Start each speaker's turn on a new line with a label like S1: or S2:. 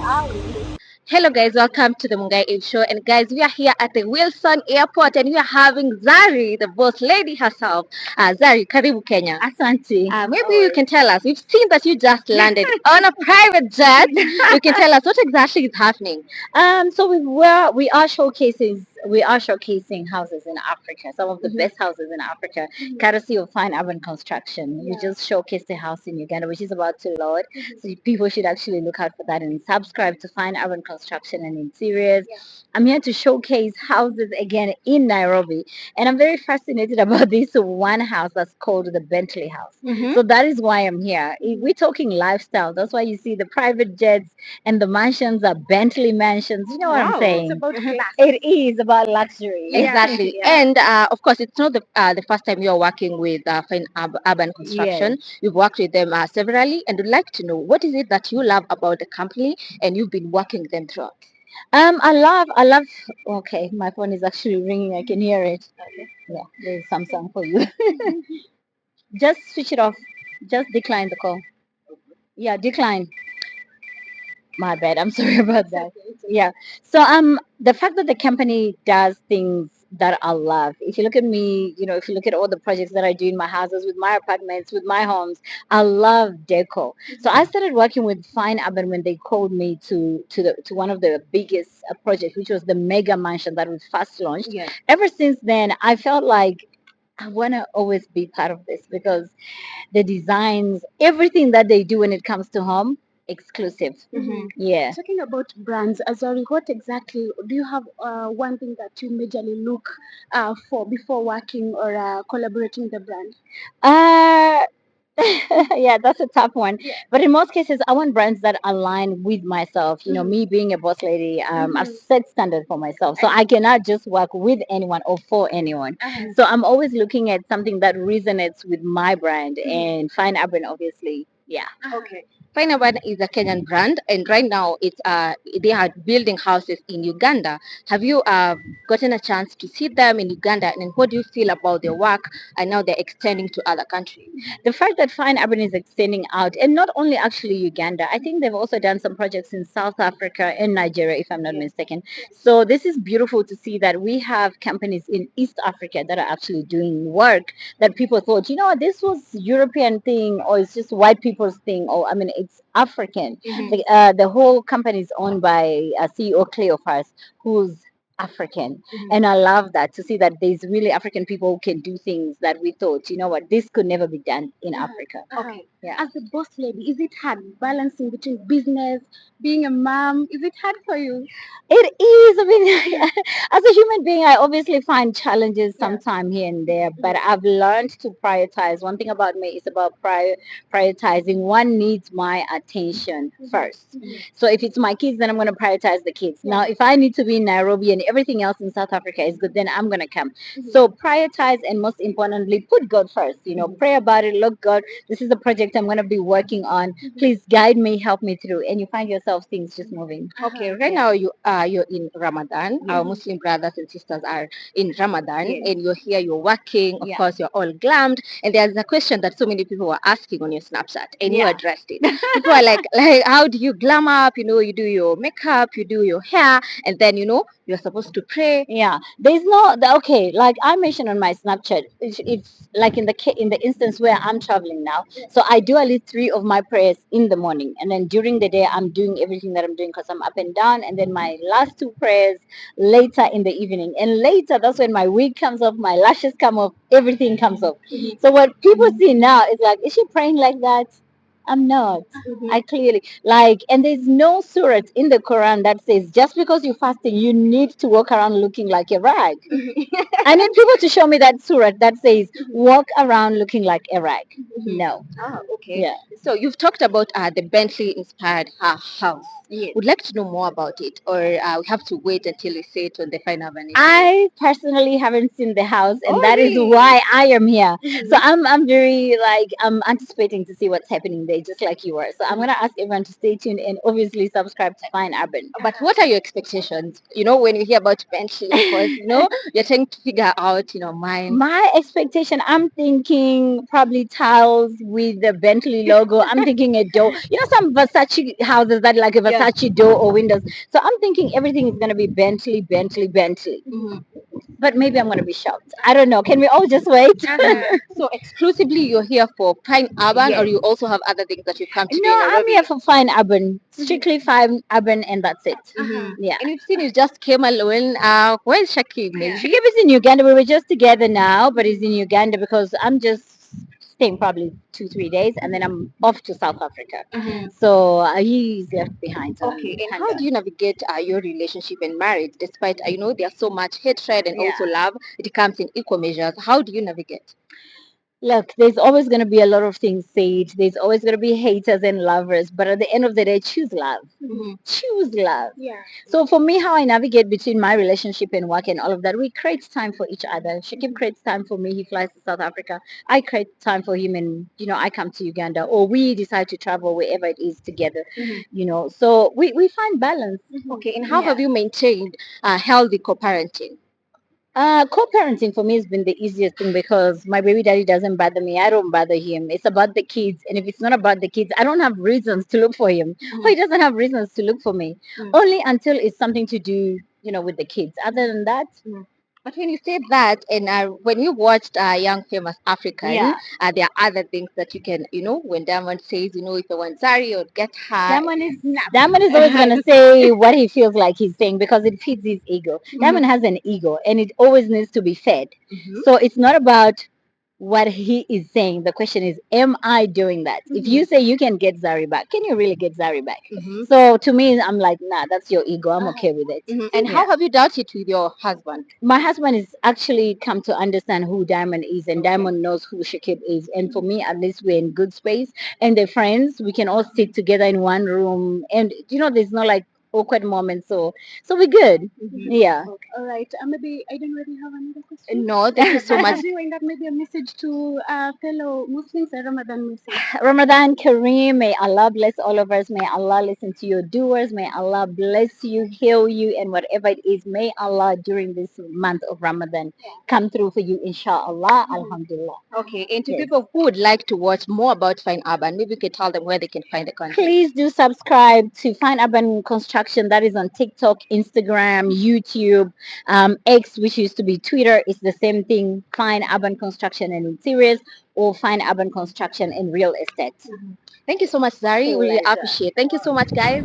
S1: are we?
S2: Hello guys, welcome to the Mungai Eve Show. And guys, we are here at the Wilson Airport and we are having Zari, the boss lady herself. Zari, karibu Kenya.
S1: Asante.
S2: Maybe you can tell us. We've seen that you just landed on a private jet. You can tell us what exactly is happening.
S1: So we are showcasing houses in Africa, some of the best houses in Africa, courtesy of Fine Urban Construction. We just showcased a house in Uganda, which is about to load. So people should actually look out for that and subscribe to Fine Urban Construction and Interiors. I'm here to showcase houses again in Nairobi, and I'm very fascinated about this one house that's called the Bentley House. So that is why I'm here. If we're talking lifestyle, that's why you see the private jets and the mansions are Bentley mansions. You know what I'm
S2: Wow.
S1: saying?
S2: It's about class.
S1: It is about luxury.
S2: Exactly. And of course, it's not the first time you're working with Fine Urban Construction. You've worked with them severally, and would like to know what is it that you love about the company and you've been working with them throughout.
S1: I love. Okay, my phone is actually ringing. I can hear it. Yeah, there's Samsung for you. Just switch it off. Just decline the call. Yeah, decline. My bad. I'm sorry about that. Yeah. So the fact that the company does things that I love. If you look at me, if you look at all the projects that I do in my houses, with my apartments, with my homes, I love deco. So I started working with Fine Urban when they called me to one of the biggest projects, which was the mega mansion that was first launched. Ever since then, I felt like I want to always be part of this because the designs, everything that they do when it comes to home, exclusive. Yeah.
S3: Talking about brands, Azari, what exactly do you have one thing that you majorly look for before working or collaborating with the brand?
S1: Uh, yeah, that's a tough one. But in most cases, I want brands that align with myself. Me being a boss lady, I've set standard for myself. So I cannot just work with anyone or for anyone. So I'm always looking at something that resonates with my brand and Fine Urban, obviously. Yeah.
S2: Okay. Fine Urban is a Kenyan brand, and right now it's they are building houses in Uganda. Have you gotten a chance to see them in Uganda, and what do you feel about their work? And now they're extending to other countries.
S1: The fact that Fine Urban is extending out, and not only actually Uganda, I think they've also done some projects in South Africa and Nigeria, if I'm not mistaken. So this is beautiful to see that we have companies in East Africa that are actually doing work that people thought, this was European thing or it's just white people's thing, or I mean, it's African. The whole company is owned by CEO Cleophas, who's African. And I love that to see that there's really African people who can do things that we thought, this could never be done in Africa.
S3: Okay.
S1: Yeah.
S3: As a boss lady, is it hard balancing between business, being a mom? Is it hard for you?
S1: It is. I mean, as a human being, I obviously find challenges sometime here and there, but I've learned to prioritize. One thing about me is about prioritizing. One needs my attention first. So if it's my kids, then I'm going to prioritize the kids. Now, if I need to be in Nairobi and everything else in South Africa is good, then I'm going to come. So prioritize, and most importantly, put God first. Pray about it. Look, God, this is the project I'm going to be working on. Please guide me, help me through, and you find yourself things just moving.
S2: Okay, right now you're in Ramadan. Our Muslim brothers and sisters are in Ramadan, and you're here, you're working. Of course, you're all glammed. And there's a question that so many people were asking on your Snapchat, and you addressed it. People are like, how do you glam up? You do your makeup, you do your hair, and then you're supposed to pray.
S1: Yeah, there's okay. Like I mentioned on my Snapchat, it's like in the instance where I'm traveling now. So I do at least 3 of my prayers in the morning, and then during the day I'm doing everything that I'm doing because I'm up and down, and then my last 2 prayers later in the evening, and later that's when my wig comes off, my lashes come off, everything comes off. So what people see now is like, is she praying like that? I'm not. I clearly and there's no surah in the Quran that says just because you're fasting, you need to walk around looking like a rag. I need people to show me that surah that says walk around looking like a rag. No.
S2: Ah, okay.
S1: Yeah.
S2: So you've talked about the Bentley inspired house. Would like to know more about it, or we have to wait until you see it on the final vanity.
S1: I personally haven't seen the house, and that is
S2: really?
S1: why I am here. So I'm very I'm anticipating to see what's happening there. day, just like you are. So I'm gonna ask everyone to stay tuned and obviously subscribe to Fine Urban.
S2: But what are your expectations? When you hear about Bentley, of course, you're trying to figure out in your mind.
S1: My expectation, I'm thinking probably tiles with the Bentley logo. I'm thinking a door. Some Versace houses that like a Versace door or windows. So I'm thinking everything is gonna be Bentley, Bentley, Bentley. But maybe I'm gonna be shocked. I don't know. Can we all just wait?
S2: So exclusively you're here for Fine Urban, or
S1: Yes.
S2: you also have other things that you come to do
S1: No,
S2: in
S1: I'm
S2: Nairobi?
S1: here for Fine Urban, strictly Fine Urban, and that's it. Yeah.
S2: And we've seen you just came alone. Where's Shakib? Maybe?
S1: Shakib is in Uganda. We were just together now, but he's in Uganda because I'm just staying probably 2 3 days, and then I'm off to South Africa. So he's left behind. So
S2: Okay, and how do you navigate your relationship and marriage despite there's so much hatred and also love? It comes in equal measures. How do you navigate?
S1: Look, there's always going to be a lot of things said. There's always going to be haters and lovers, but at the end of the day, choose love. Choose love.
S3: Yeah.
S1: So for me, how I navigate between my relationship and work and all of that, we create time for each other. Shakib creates time for me. He flies to South Africa. I create time for him, and I come to Uganda, or we decide to travel wherever it is together. So we find balance.
S2: Okay, and how have you maintained healthy co-parenting?
S1: Co-parenting for me has been the easiest thing because my baby daddy doesn't bother me. I don't bother him. It's about the kids, and if it's not about the kids, I don't have reasons to look for him, or he doesn't have reasons to look for me. Only until it's something to do, with the kids. Other than that,
S2: But when you say that, and when you watched Young Famous African, there are other things that you can, when Diamond says, if I want Zari or get her.
S1: Diamond is always gonna say what he feels like he's saying because it feeds his ego. Diamond has an ego, and it always needs to be fed. So it's not about what he is saying. The question is, am I doing that? If you say you can get Zari back, can you really get Zari back? So to me, I'm like, nah, that's your ego. I'm okay with it.
S2: And how have you dealt it with your husband?
S1: My husband is actually come to understand who Diamond is, and Diamond knows who Shakib is. And for me, at least we're in good space, and they're friends. We can all sit together in one room, and there's no like awkward moments. So we're good. Yeah.
S3: All right. Maybe I don't really have another question.
S2: No, thank you so much.
S3: Have you that maybe a message to fellow Muslims, a Ramadan message?
S1: Ramadan Kareem, may Allah bless all of us. May Allah listen to your doers. May Allah bless you, heal you, and whatever it is, may Allah during this month of Ramadan come through for you, inshallah. Alhamdulillah.
S2: Okay, and to people who would like to watch more about Fine Urban, maybe you can tell them where they can find the content.
S1: Please do subscribe to Fine Urban Construction. That is on TikTok, Instagram, YouTube, X, which used to be Twitter. It's the same thing. Fine Urban Construction and Interiors, or Fine Urban Construction and Real Estate.
S2: Thank you so much, Zari. We really appreciate it. Thank you so much, guys.